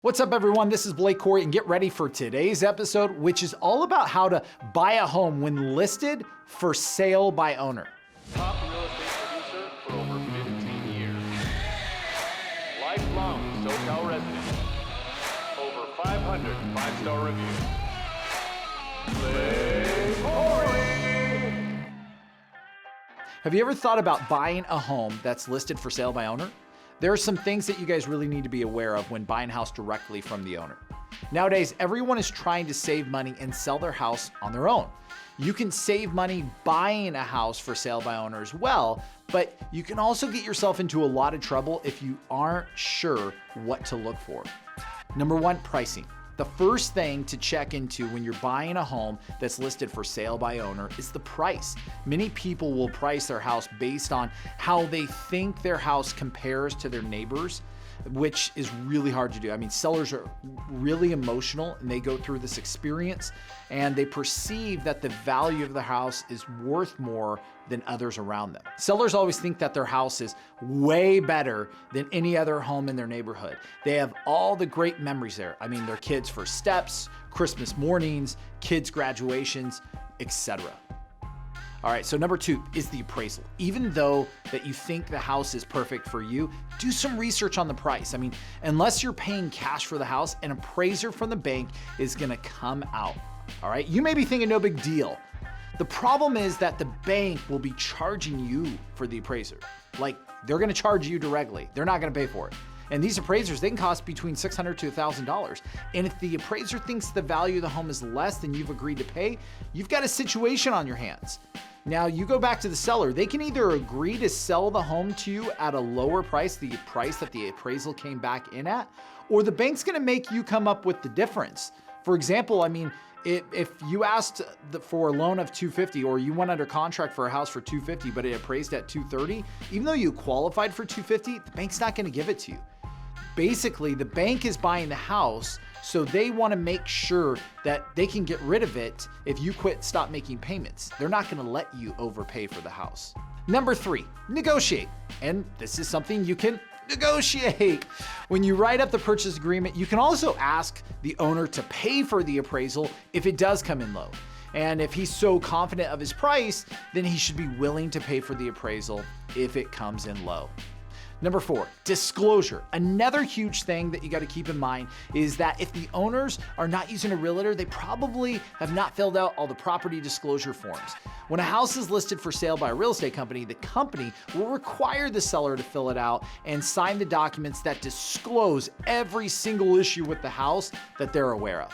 What's up, everyone? This is Blake Cory, and get ready for today's episode, which is all about how to buy a home when listed for sale by owner. Top real estate producer for over 15 years. Lifelong SoCal resident. Over 500 five-star reviews. Blake Cory! Have you ever thought about buying a home that's listed for sale by owner? There are some things that you guys really need to be aware of when buying a house directly from the owner. Nowadays, everyone is trying to save money and sell their house on their own. You can save money buying a house for sale by owner as well, but you can also get yourself into a lot of trouble if you aren't sure what to look for. Number one, pricing. The first thing to check into when you're buying a home that's listed for sale by owner is the price. Many people will price their house based on how they think their house compares to their neighbors, which is really hard to do. I mean, sellers are really emotional and they go through this experience and they perceive that the value of the house is worth more than others around them. Sellers always think that their house is way better than any other home in their neighborhood. They have all the great memories there. I mean, their kids' first steps, Christmas mornings, kids' graduations, etc. All right, so number two is the appraisal. Even though that you think the house is perfect for you, do some research on the price. I mean, unless you're paying cash for the house, an appraiser from the bank is gonna come out. All right, you may be thinking no big deal. The problem is that the bank will be charging you for the appraiser. Like, they're gonna charge you directly. They're not gonna pay for it. And these appraisers, they can cost between $600 to $1,000. And if the appraiser thinks the value of the home is less than you've agreed to pay, you've got a situation on your hands. Now, you go back to the seller. They can either agree to sell the home to you at a lower price, the price that the appraisal came back in at, or the bank's gonna make you come up with the difference. For example, I mean, if you asked for a loan of $250 or you went under contract for a house for $250, but it appraised at $230, even though you qualified for $250, the bank's not gonna give it to you. Basically, the bank is buying the house, so they want to make sure that they can get rid of it if you stop making payments. They're not going to let you overpay for the house. Number three, negotiate. And this is something you can negotiate. When you write up the purchase agreement, you can also ask the owner to pay for the appraisal if it does come in low. And if he's so confident of his price, then he should be willing to pay for the appraisal if it comes in low. Number four, disclosure. Another huge thing that you got to keep in mind is that if the owners are not using a realtor, they probably have not filled out all the property disclosure forms. When a house is listed for sale by a real estate company, the company will require the seller to fill it out and sign the documents that disclose every single issue with the house that they're aware of.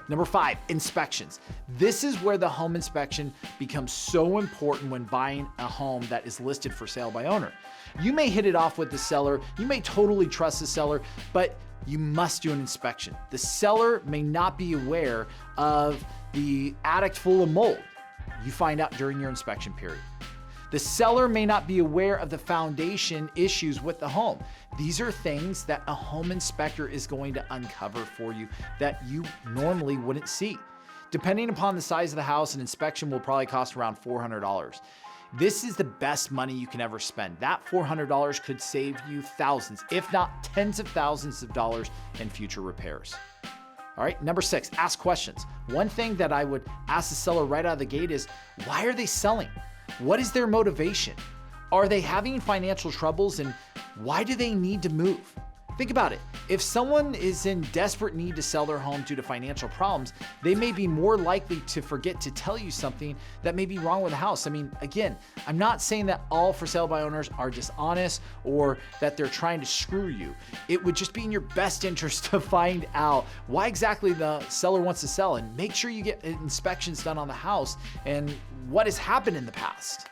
Number five, inspections. This is where the home inspection becomes so important when buying a home that is listed for sale by owner. You may hit it off with the seller, you may totally trust the seller, but you must do an inspection. The seller may not be aware of the attic full of mold. You find out during your inspection period. The seller may not be aware of the foundation issues with the home. These are things that a home inspector is going to uncover for you that you normally wouldn't see. Depending upon the size of the house, an inspection will probably cost around $400. This is the best money you can ever spend. That $400 could save you thousands, if not tens of thousands of dollars in future repairs. All right, number six, ask questions. One thing that I would ask the seller right out of the gate is, why are they selling? What is their motivation? Are they having financial troubles, and why do they need to move? Think about it. If someone is in desperate need to sell their home due to financial problems, they may be more likely to forget to tell you something that may be wrong with the house. I mean, again, I'm not saying that all for sale by owners are dishonest or that they're trying to screw you. It would just be in your best interest to find out why exactly the seller wants to sell and make sure you get inspections done on the house and what has happened in the past.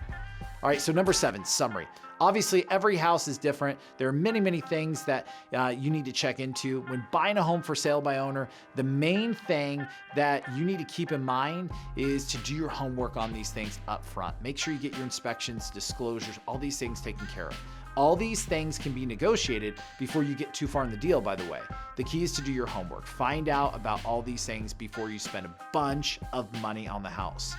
All right, so number seven, summary. Obviously, every house is different. There are many, many things that you need to check into. When buying a home for sale by owner, the main thing that you need to keep in mind is to do your homework on these things up front. Make sure you get your inspections, disclosures, all these things taken care of. All these things can be negotiated before you get too far in the deal, by the way. The key is to do your homework. Find out about all these things before you spend a bunch of money on the house.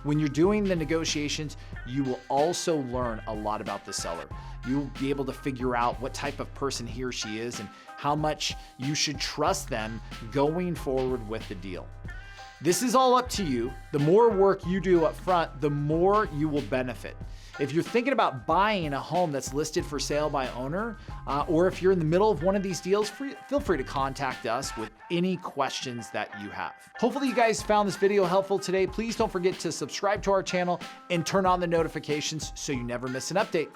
When you're doing the negotiations, you will also learn a lot about the seller. You'll be able to figure out what type of person he or she is and how much you should trust them going forward with the deal. This is all up to you. The more work you do up front, the more you will benefit. If you're thinking about buying a home that's listed for sale by owner, or if you're in the middle of one of these deals, feel free to contact us with any questions that you have. Hopefully you guys found this video helpful today. Please don't forget to subscribe to our channel and turn on the notifications so you never miss an update.